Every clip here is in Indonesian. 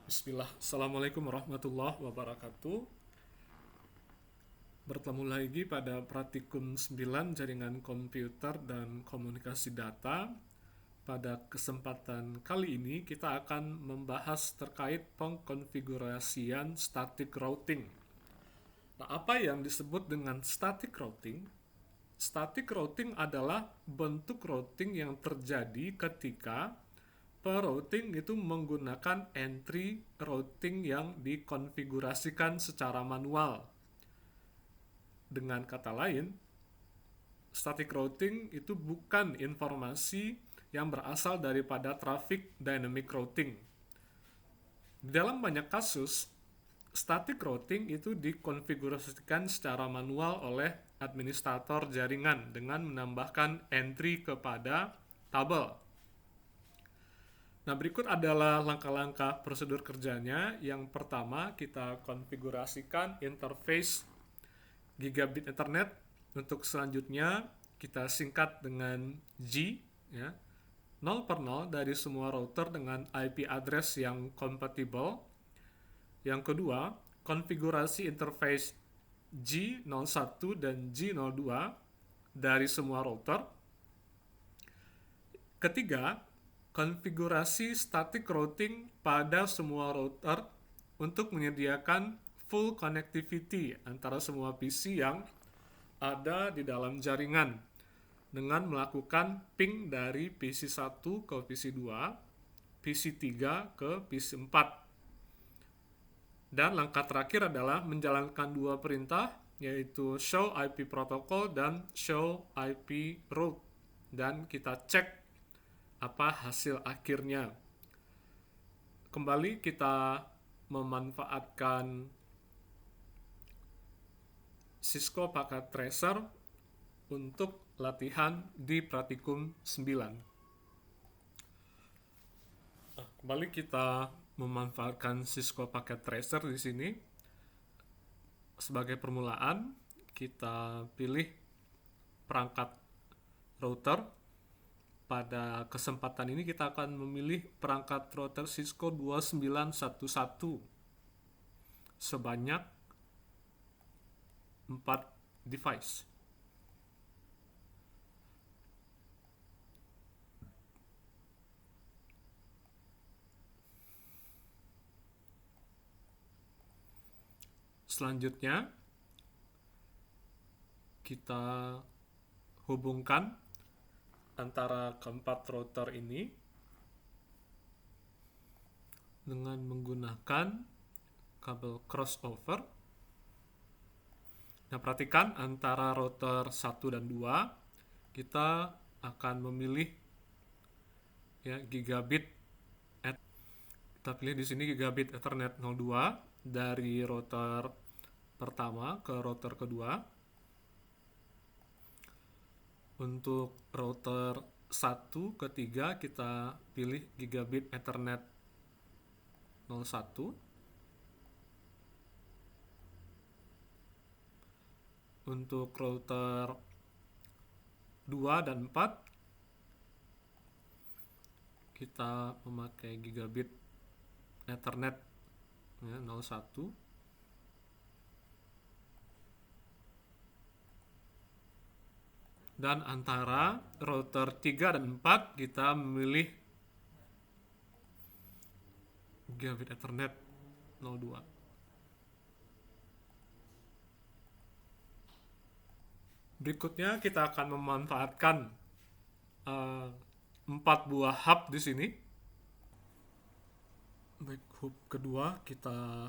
Bismillah, Assalamualaikum warahmatullahi wabarakatuh. Bertemu lagi pada Praktikum 9 Jaringan Komputer dan Komunikasi Data. Pada kesempatan kali ini kita akan membahas terkait pengkonfigurasian static routing. Nah, apa yang disebut dengan static routing? Static routing adalah bentuk routing yang terjadi ketika per routing itu menggunakan entry routing yang dikonfigurasikan secara manual. Dengan kata lain, static routing itu bukan informasi yang berasal daripada traffic dynamic routing. Di dalam banyak kasus, static routing itu dikonfigurasikan secara manual oleh administrator jaringan dengan menambahkan entry kepada tabel. Nah, berikut adalah langkah-langkah prosedur kerjanya. Yang pertama, kita konfigurasikan interface gigabit Ethernet. Untuk selanjutnya, kita singkat dengan G, ya, 0 per 0 dari semua router dengan IP address yang kompatibel. Yang kedua, konfigurasi interface G01 dan G02 dari semua router. Ketiga, konfigurasi static routing pada semua router untuk menyediakan full connectivity antara semua PC yang ada di dalam jaringan dengan melakukan ping dari PC1 ke PC2, PC3 ke PC4. Dan langkah terakhir adalah menjalankan dua perintah, yaitu show IP protocol dan show IP route. Dan kita cek apa hasil akhirnya. Kembali kita memanfaatkan Cisco Packet Tracer untuk latihan di Praktikum 9. Kembali kita memanfaatkan Cisco Packet Tracer di sini. Sebagai permulaan, kita pilih perangkat router. Pada kesempatan ini kita akan memilih perangkat router Cisco 2911 sebanyak 4 device. Selanjutnya, kita hubungkan antara keempat router ini dengan menggunakan kabel crossover. Nah, perhatikan antara router 1 dan 2 kita akan memilih ya gigabit. Kita pilih di sini gigabit Ethernet 02 dari router pertama ke router kedua. Untuk router 1 ke 3 kita pilih gigabit Ethernet 01. Untuk router 2 dan 4 kita memakai gigabit Ethernet ya, 01. Dan antara router 3 dan 4 kita memilih gigabit Ethernet 02. Berikutnya kita akan memanfaatkan 4 buah hub di sini. Baik, hub kedua kita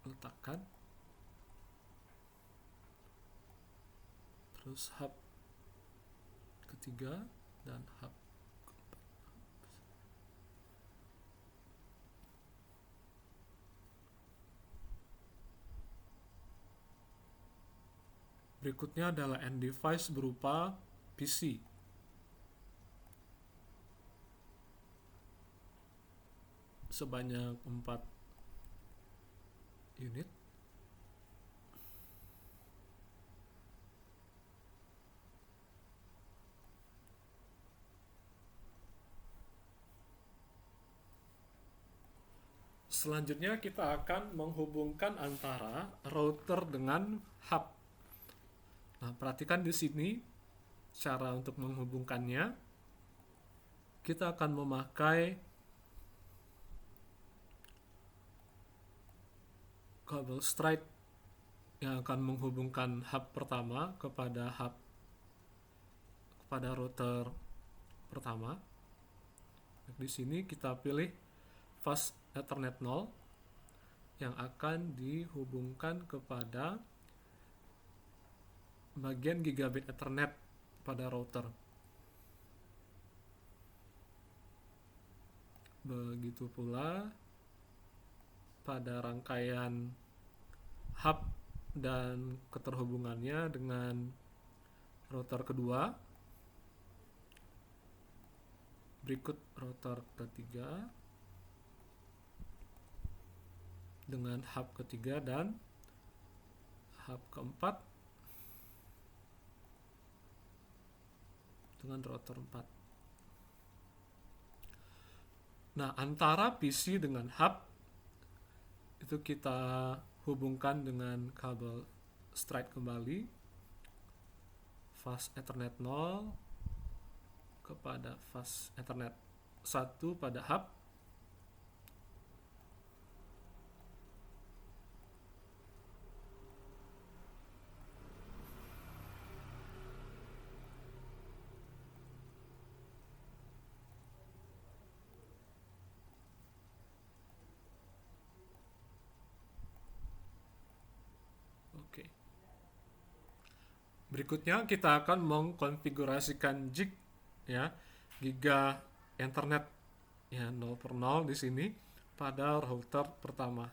letakkan. Terus hub ketiga dan hub keempat. Berikutnya adalah end device berupa PC. Sebanyak 4 unit. Selanjutnya kita akan menghubungkan antara router dengan hub. Nah, perhatikan di sini cara untuk menghubungkannya. Kita akan memakai kabel straight yang akan menghubungkan hub pertama kepada router pertama. Di sini kita pilih fast Ethernet 0 yang akan dihubungkan kepada bagian gigabit Ethernet pada router. Begitu pula pada rangkaian hub dan keterhubungannya dengan router kedua. Berikut router ketiga dengan hub ketiga dan hub keempat dengan router 4. Nah, antara PC dengan hub itu kita hubungkan dengan kabel straight kembali, fast Ethernet 0 kepada fast Ethernet 1 pada hub. Oke. Berikutnya kita akan mengkonfigurasikan jig ya, giga Ethernet ya 0/0 di sini pada router pertama.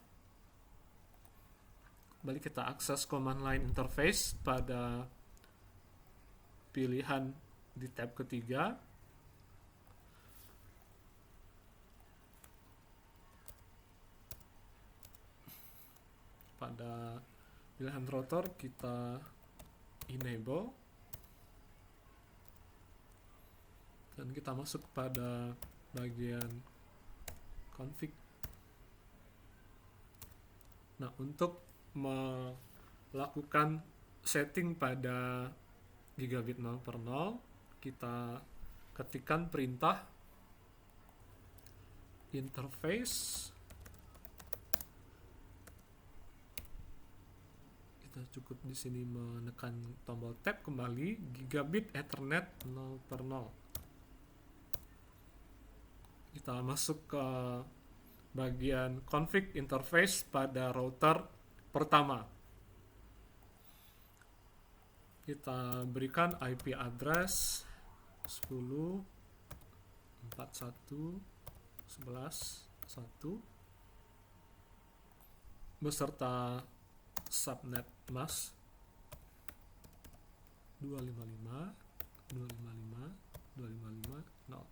Kembali kita akses command line interface pada pilihan di tab ketiga. Pada pilihan router kita enable dan kita masuk pada bagian config. Nah, untuk melakukan setting pada gigabit 0/0, kita ketikkan perintah interface. Kita cukup di sini menekan tombol tab kembali, gigabit Ethernet 0/0. Kita masuk ke bagian config interface pada router pertama. Kita berikan IP address 10.41.11.1 beserta subnet mask 255.255.255.0.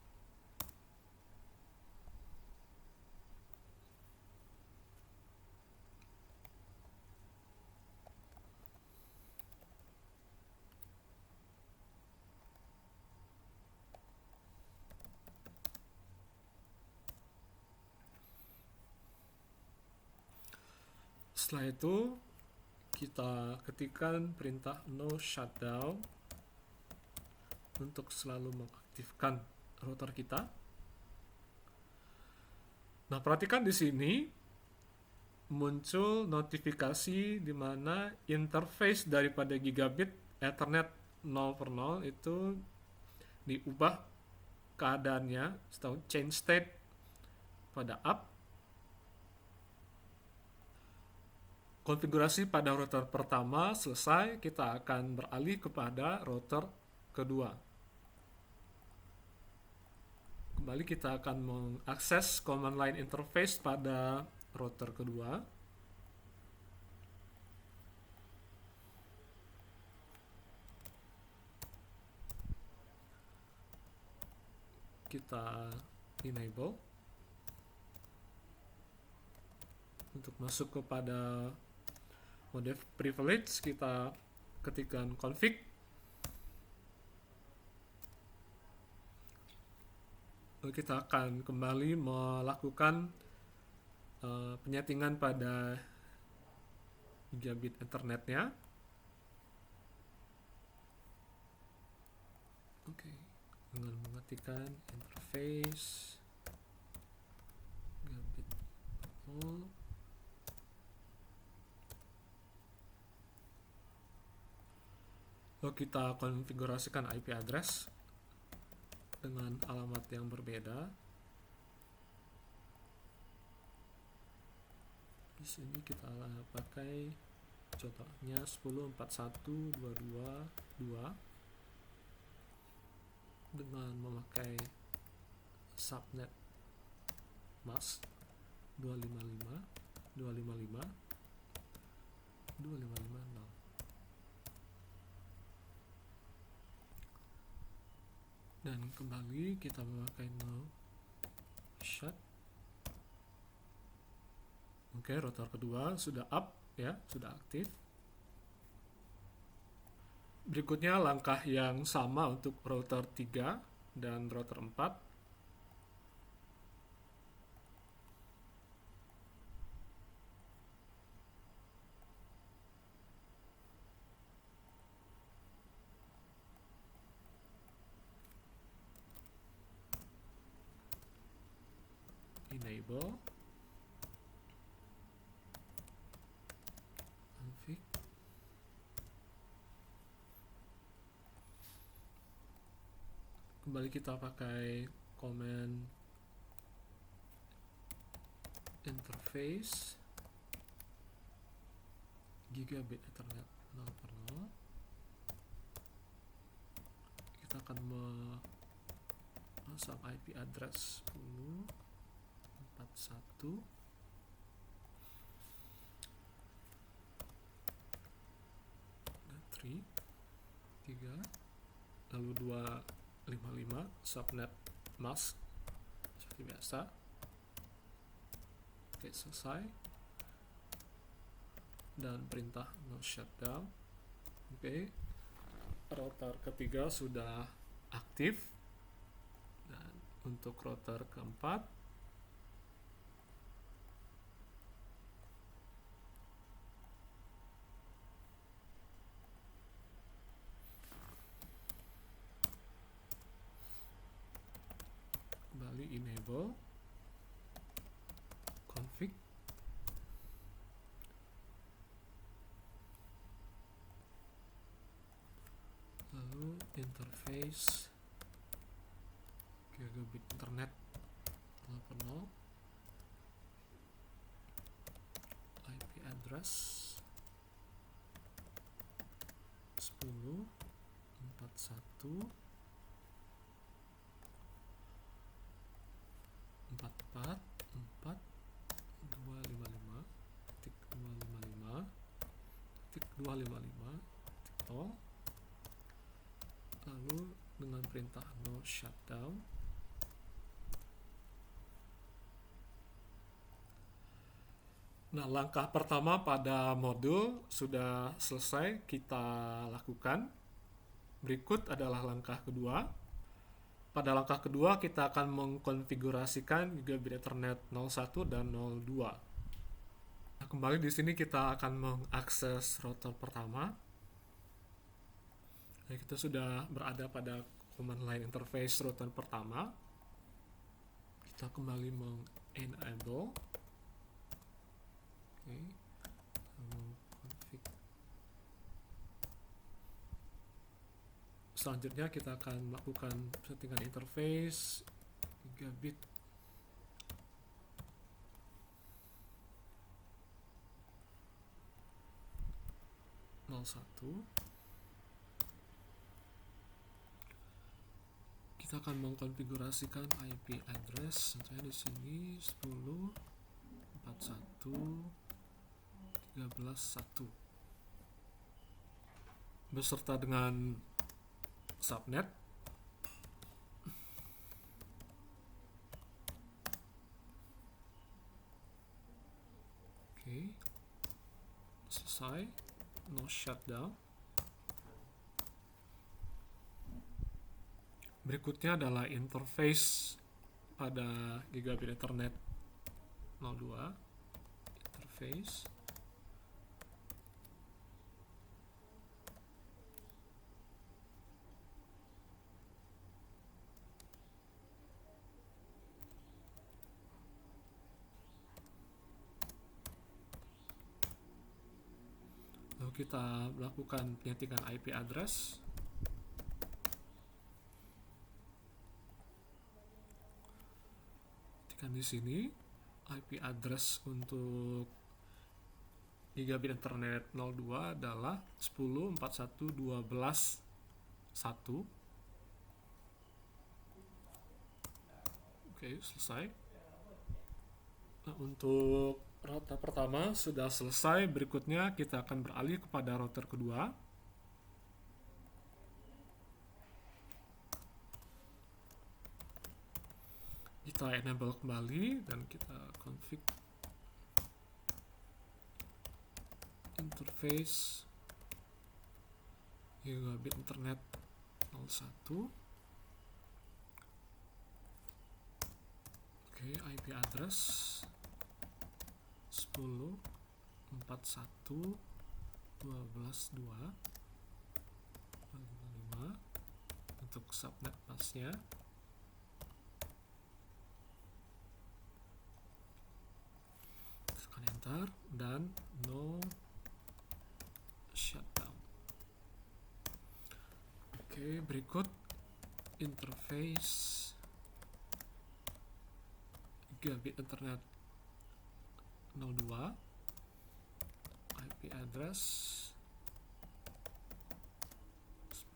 Setelah itu kita ketikkan perintah no shutdown untuk selalu mengaktifkan router kita. Nah, perhatikan di sini muncul notifikasi di mana interface daripada gigabit Ethernet 0/0 itu diubah keadaannya atau change state pada up. Konfigurasi pada router pertama selesai, kita akan beralih kepada router kedua. Kembali kita akan mengakses command line interface pada router kedua. Kita enable. Untuk masuk kepada mode privilege, kita ketikkan config. Lalu kita akan kembali melakukan penyetingan pada gigabit internetnya. Oke, dengan mengetikkan interface gigabit all. Lalu kita konfigurasikan IP address dengan alamat yang berbeda. Di sini kita pakai contohnya 10.41.22.2 dengan memakai subnet mask 255.255.255.0. Dan kembali kita memakai no shut. Oke, router kedua sudah up ya, sudah aktif. Berikutnya langkah yang sama untuk router 3 dan router 4. Enable config. Kembali kita pakai command interface gigabit ethernet 0/0. Kita akan memasang IP address 10.41 3 lalu 255 subnet mask seperti biasa. Oke, selesai. Dan perintah no shutdown. Oke, router ketiga sudah aktif. Dan untuk router keempat, kembali enable config. Lalu interface gigabit internet 0/0, IP address 10.41 4.4.255.255.255.0, lalu dengan perintah no shutdown. Nah, langkah pertama pada modul sudah selesai kita lakukan. Berikut adalah langkah kedua. Pada langkah kedua kita akan mengkonfigurasikan gigabit Ethernet 01 dan 02. Nah, kembali di sini kita akan mengakses router pertama. Nah, kita sudah berada pada command line interface router pertama. Kita kembali meng-enable. Oke. Config. Selanjutnya kita akan melakukan settingan interface gigabit satu. Kita akan mengkonfigurasikan IP address. Contohnya di sini 10.41.13.1 beserta dengan subnet. Oke, selesai. No shutdown. Berikutnya adalah interface pada gigabit Ethernet 02. interface. Lalu kita melakukan penyetikan IP address. Ketikkan di sini IP address untuk gigabit internet 02 adalah 10.41.12.1. Oke, selesai. Nah, untuk router pertama sudah selesai. Berikutnya kita akan beralih kepada router kedua. Kita enable kembali dan kita config interface gigabit internet 01. Oke, IP address 10.41.12.2.55 untuk subnet masknya. Tekan enter dan no shutdown. Oke, berikut interface gigabit internet 02, IP address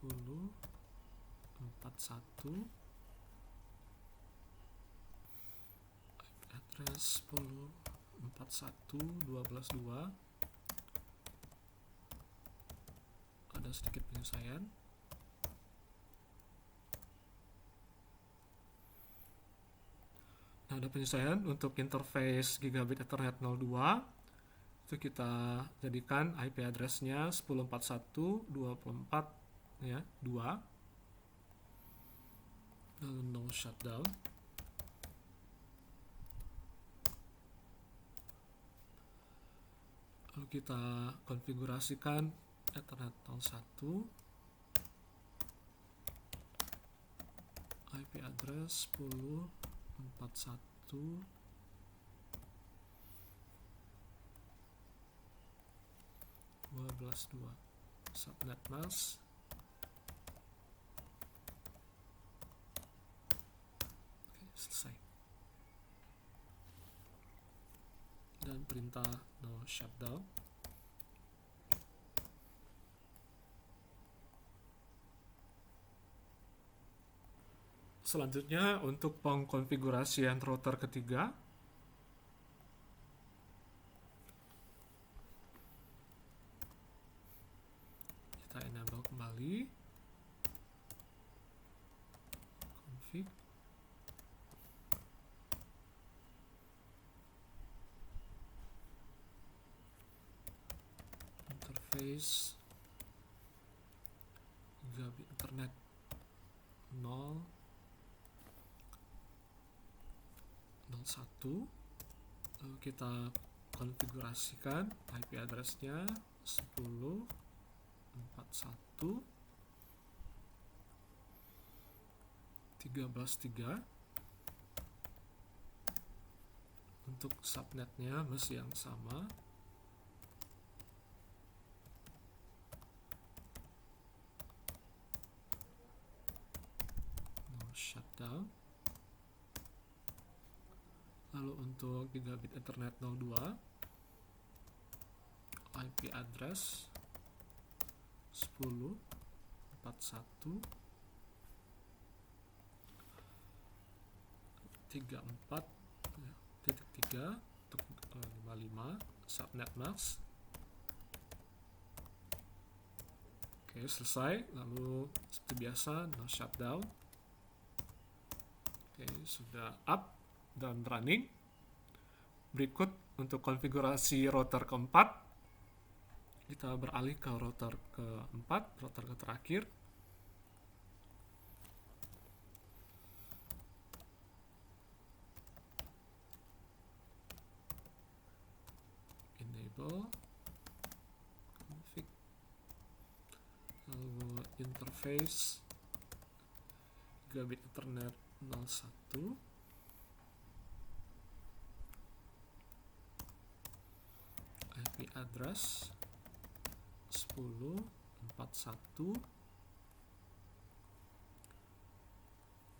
10.41, IP address 10.41.12.2. Ada sedikit penyesuaian. Nah, ada penyesuaian untuk interface gigabit ethernet 02. Itu kita jadikan IP address-nya 10.41.24 ya, 2. Lalu no shutdown. Lalu kita konfigurasikan ethernet 01. IP address 10.41.12.2 subnet mask. Oke, selesai. Dan perintah no shutdown. Selanjutnya untuk pengkonfigurasian router ketiga, kita enable kembali, config, interface gigabit internet 0.01. Lalu kita konfigurasikan IP address-nya 10.41.13.3. Untuk subnetnya masih yang sama. No shutdown. Lalu untuk gigabit ethernet 02, IP address 10.41.34.3 untuk 55 subnet mask. Oke, selesai. Lalu seperti biasa no shutdown. Oke, sudah up dan running. Berikut untuk konfigurasi router keempat, kita beralih ke router keempat, router terakhir. enable config, lalu interface gigabit Ethernet 01, IP address 10.41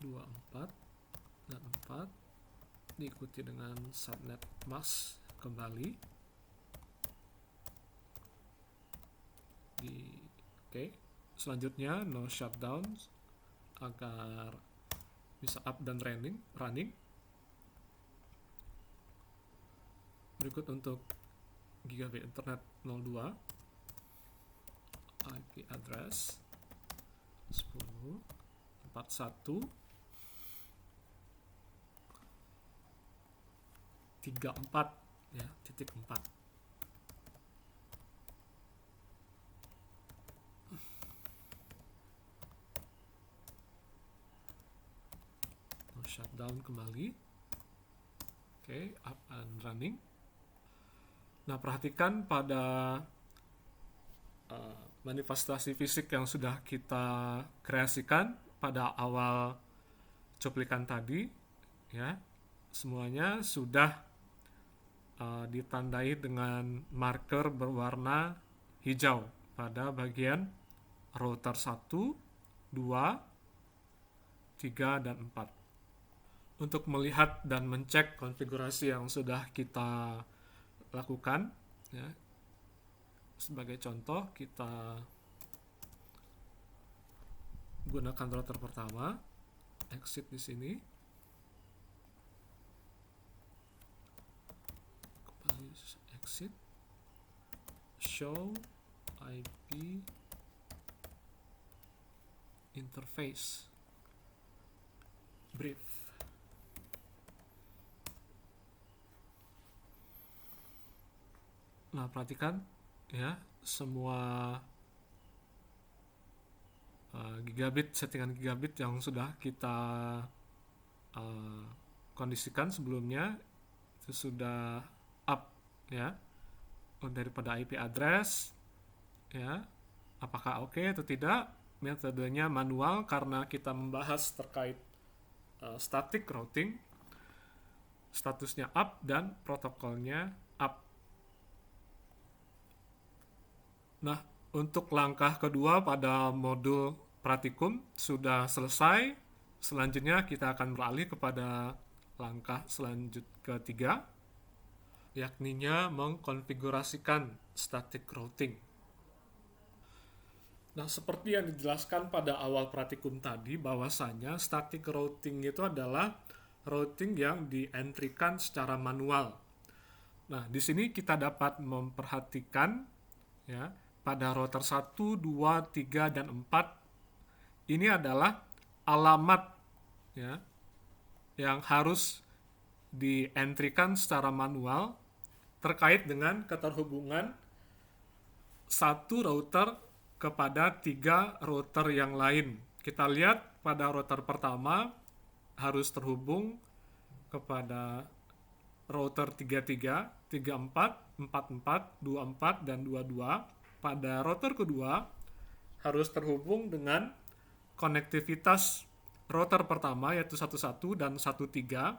24 dan 4, diikuti dengan subnet mask kembali oke. Selanjutnya no shutdown agar bisa up dan running. Berikut untuk gigabit Ethernet 02, IP address 10.41 34 ya, titik 4. Shutdown kembali. Oke, up and running. Nah, perhatikan pada manifestasi fisik yang sudah kita kreasikan pada awal cuplikan tadi, ya, semuanya sudah ditandai dengan marker berwarna hijau pada bagian router 1, 2, 3, dan 4. Untuk melihat dan mencek konfigurasi yang sudah kita lakukan, ya, sebagai contoh kita gunakan router pertama, exit di sini, kembali exit, show IP interface brief. Nah, perhatikan ya, semua settingan gigabit yang sudah kita kondisikan sebelumnya itu sudah up ya, daripada IP address ya, apakah oke atau tidak. Metodenya manual karena kita membahas terkait static routing, statusnya up dan protokolnya up. Nah, untuk langkah kedua pada modul praktikum sudah selesai. Selanjutnya kita akan beralih kepada langkah ketiga, yakninya mengkonfigurasikan static routing. Nah, seperti yang dijelaskan pada awal praktikum tadi, bahwasanya static routing itu adalah routing yang di-entry-kan secara manual. Nah, di sini kita dapat memperhatikan ya, pada router 1, 2, 3, dan 4 ini adalah alamat ya, yang harus di-entry-kan secara manual terkait dengan keterhubungan satu router kepada 3 router yang lain. Kita lihat pada router pertama harus terhubung kepada router 33, 34, 44, 24, dan 22. Pada router kedua harus terhubung dengan konektivitas router pertama yaitu 11 dan 13,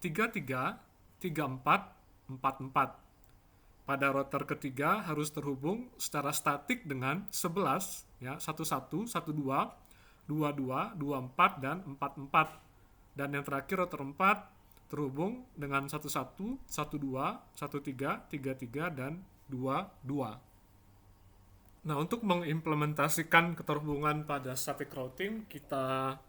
33, 34, 44. Pada router ketiga harus terhubung secara statik dengan 11 ya, 11, 12, 22, 24, dan 44. Dan yang terakhir router 4 terhubung dengan 11, 12, 13, 33, dan 22. Nah, untuk mengimplementasikan keterhubungan pada static routing, kita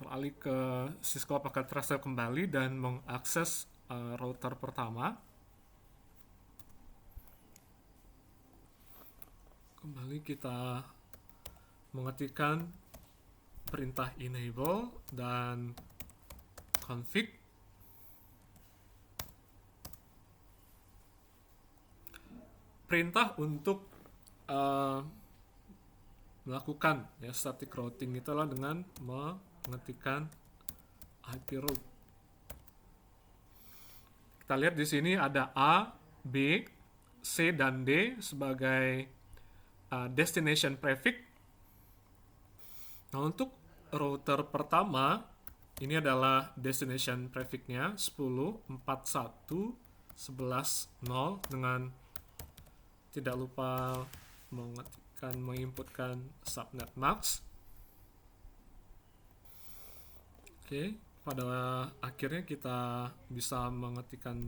beralih ke Cisco Packet Tracer kembali dan mengakses router pertama. Kembali kita mengetikkan perintah enable dan config. Perintah untuk melakukan ya static routing itulah dengan mengetikkan IP route. Kita lihat di sini ada A, B, C, dan D sebagai destination prefix. Nah, untuk router pertama, ini adalah destination prefix-nya 10.41.11.0 dengan tidak lupa menginputkan subnet mask. Oke, pada akhirnya kita bisa mengetikkan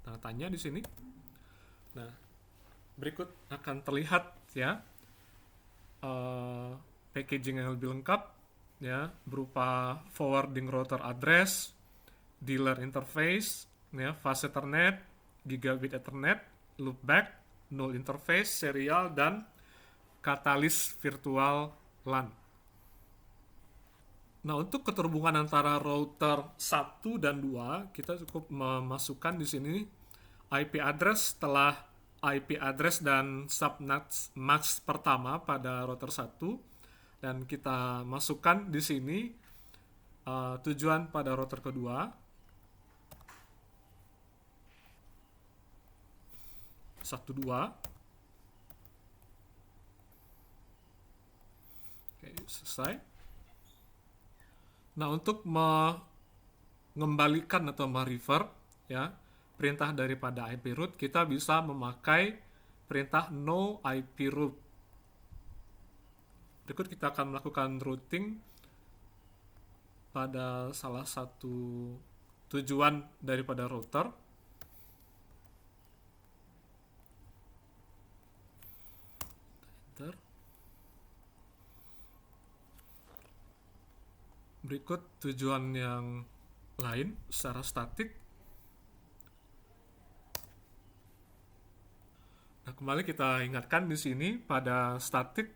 tanda tanya di sini. Nah, berikut akan terlihat ya packaging yang lebih lengkap ya, berupa forwarding router address, dealer interface, ya, fast ethernet, gigabit ethernet, loopback, null interface, serial, dan katalis virtual LAN. Nah, untuk keterhubungan antara router 1 dan 2, kita cukup memasukkan di sini IP address setelah IP address dan subnet mask pertama pada router 1, dan kita masukkan di sini tujuan pada router kedua. 1.2. Oke, selesai. Nah, untuk mengembalikan atau merefer ya perintah daripada IP root, kita bisa memakai perintah no IP root. Berikut kita akan melakukan routing pada salah satu tujuan daripada router. Enter. Berikut tujuan yang lain secara statik. Nah, kembali kita ingatkan di sini pada statik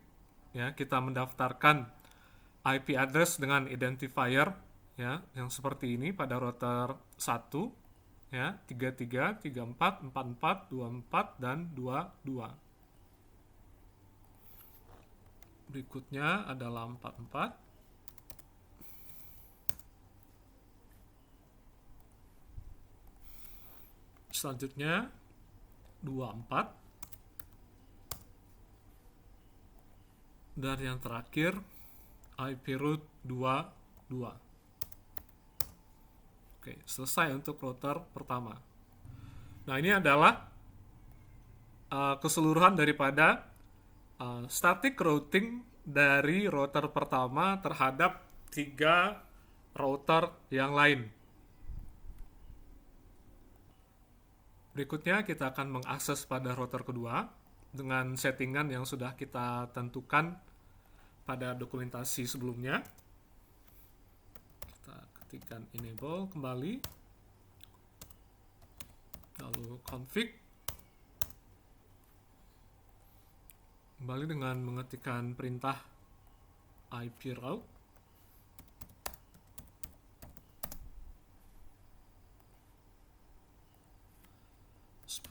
ya, kita mendaftarkan IP address dengan identifier ya yang seperti ini pada router 1 ya, 33, 34, 44, 24 dan 22. Berikutnya adalah 44. Selanjutnya 24. Dan yang terakhir IP root 22. Oke, selesai untuk router pertama. Nah, ini adalah keseluruhan daripada static routing dari router pertama terhadap 3 router yang lain. Berikutnya kita akan mengakses pada router kedua dengan settingan yang sudah kita tentukan pada dokumentasi sebelumnya. Kita ketikkan enable kembali, lalu config, kembali dengan mengetikkan perintah IP route.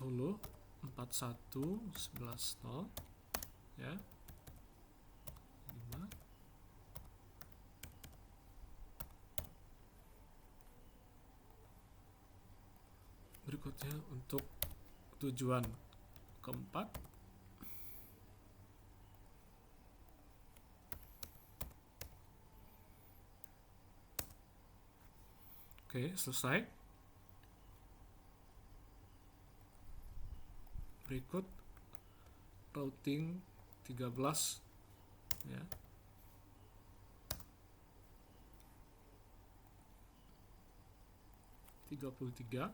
(10.41.11.0) ya. 5. Berikutnya untuk tujuan keempat. Oke, selesai. Berikut routing 13 ya. (33)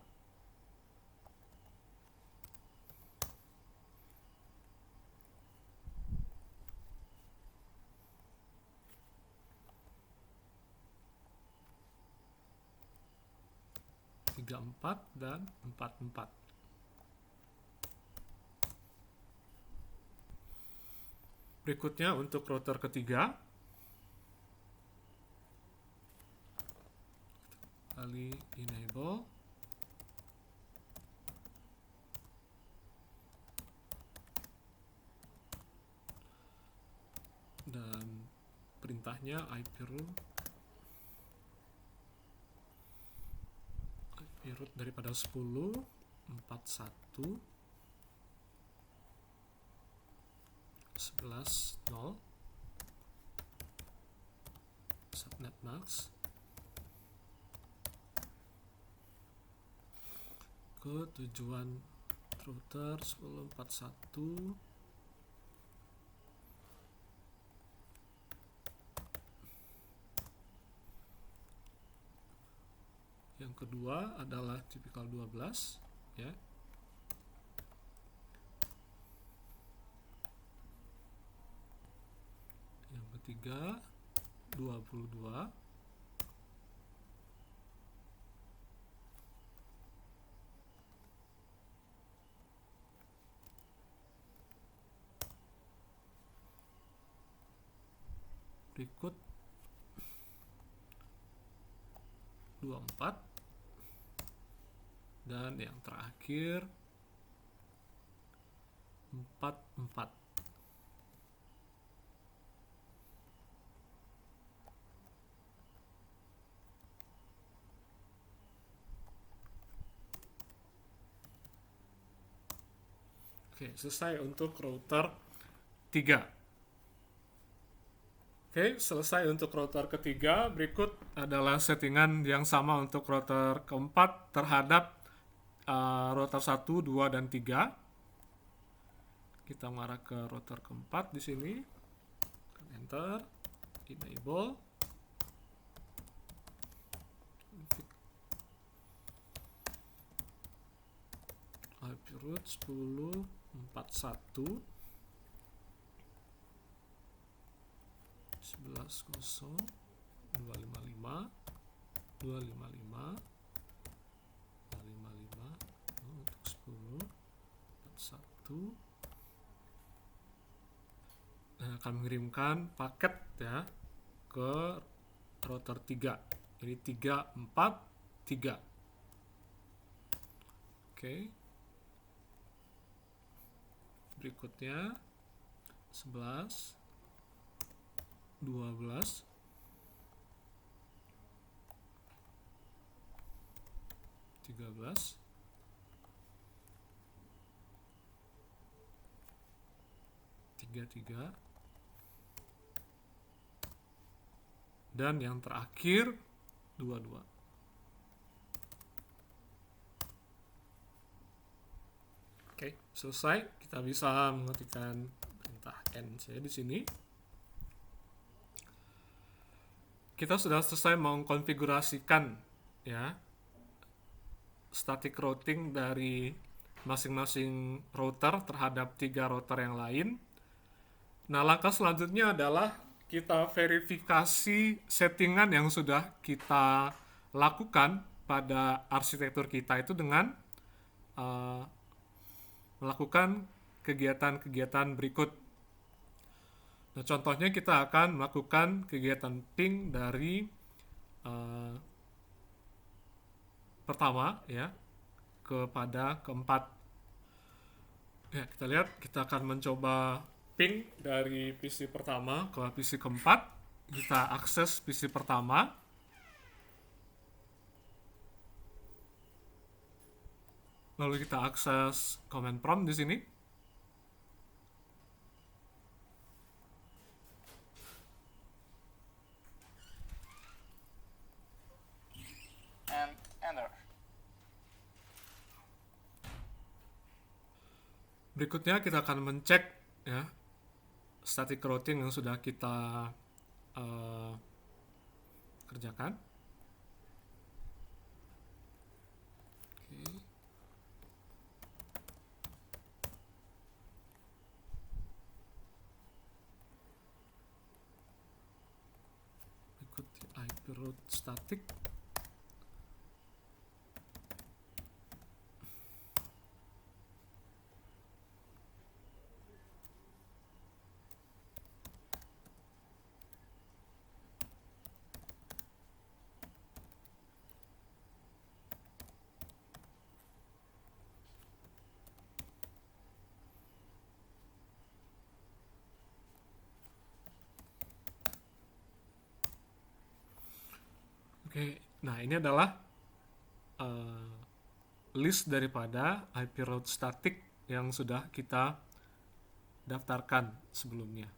(34) dan 44. Berikutnya untuk router ketiga, kali enable, dan perintahnya IP root root daripada 10, 41, 11, 0, subnet max, ke tujuan router 1041, yang kedua adalah tipikal 12 ya. Yang ketiga 22. Berikut 24. Dan yang terakhir 44. Oke, selesai untuk router 3. Oke, selesai untuk router ketiga. Berikut adalah settingan yang sama untuk router keempat terhadap router 1, 2, dan 3. Kita mengarah ke router keempat di sini. Enter, enable. IP root 10.41 11.0 255 255 255 untuk 10.41. Dan akan mengirimkan paket ya ke router 3. Ini 343. Oke. Berikutnya 11, 12, 13, 33, dan yang terakhir 22. Oke, selesai. Kita bisa mengetikkan perintah N saja di sini. Kita sudah selesai mengkonfigurasikan ya static routing dari masing-masing router terhadap 3 router yang lain. Nah, langkah selanjutnya adalah kita verifikasi settingan yang sudah kita lakukan pada arsitektur kita itu dengan melakukan kegiatan-kegiatan berikut. Nah, contohnya kita akan melakukan kegiatan ping dari pertama ya kepada keempat. Ya, kita lihat, kita akan mencoba ping dari PC pertama ke PC keempat. Kita akses PC pertama. Lalu kita akses command prompt di sini. And enter. Berikutnya kita akan mencek ya static routing yang sudah kita kerjakan. Oke. Ikuti IP route static. Oke, nah ini adalah list daripada IP route static yang sudah kita daftarkan sebelumnya.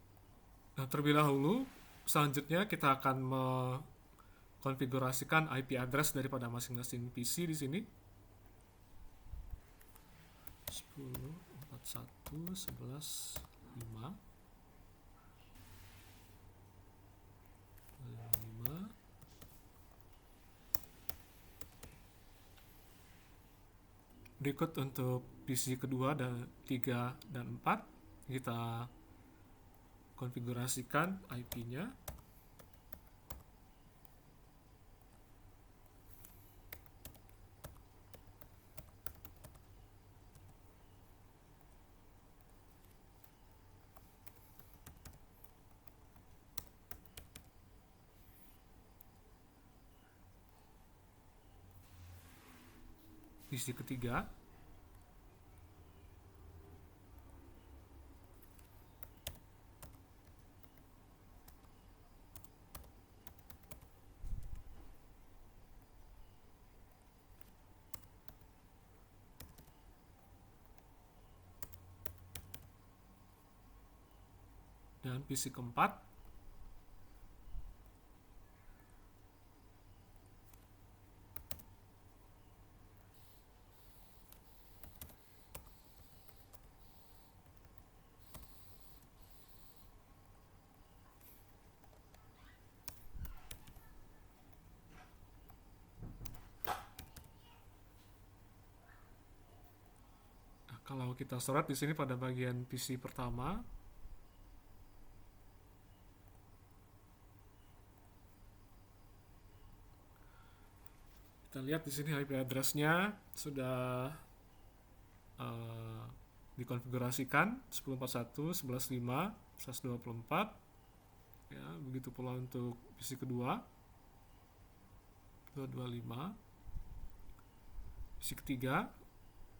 Nah, terlebih dahulu, selanjutnya kita akan mengkonfigurasikan IP address daripada masing-masing PC di sini. 10.41.11.5 Berikut untuk PC kedua dan 3 dan 4 kita konfigurasikan IP-nya. PC ketiga, dan PC keempat. Nah, kalau kita sorot di sini pada bagian PC pertama, kita lihat di sini IP address-nya sudah dikonfigurasikan 10.41.11.5 124. Ya, begitu pula untuk PC kedua 225, PC ketiga,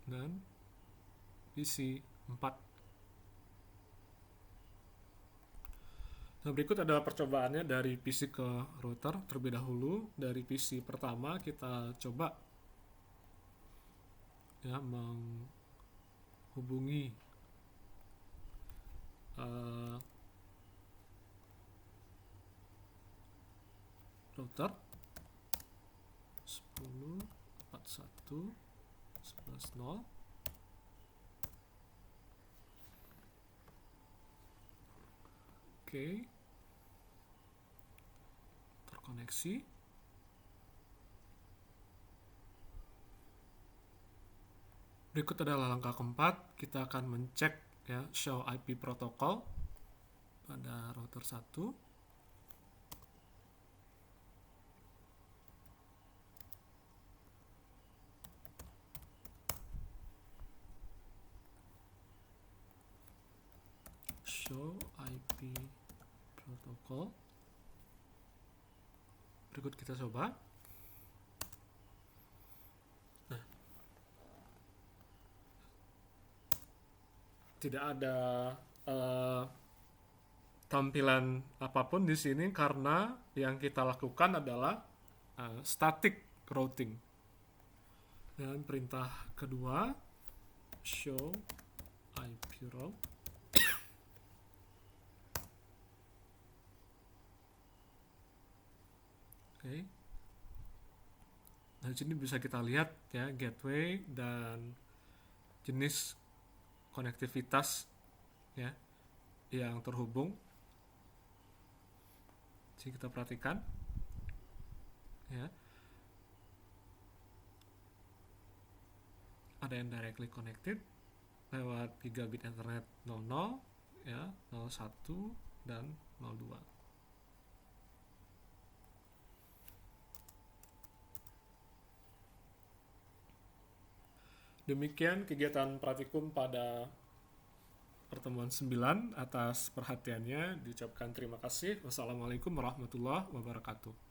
dan PC 4. Nah, berikut adalah percobaannya dari PC ke router. Terlebih dahulu dari PC pertama kita coba ya menghubungi router 10.41.11.0. Oke, terkoneksi. Berikut adalah langkah keempat, kita akan mencek ya show IP protokol pada router 1. Show IP protokol. Berikut kita coba. Nah, tidak ada tampilan apapun di sini karena yang kita lakukan adalah static routing. Dan perintah kedua, show IP route. Oke. Nah, di sini bisa kita lihat ya gateway dan jenis konektivitas ya yang terhubung. Jadi kita perhatikan ya. Ada yang directly connected lewat gigabit Ethernet 00 ya, 01 dan 02. Demikian kegiatan praktikum pada pertemuan 9. Atas perhatiannya diucapkan terima kasih. Wassalamualaikum warahmatullahi wabarakatuh.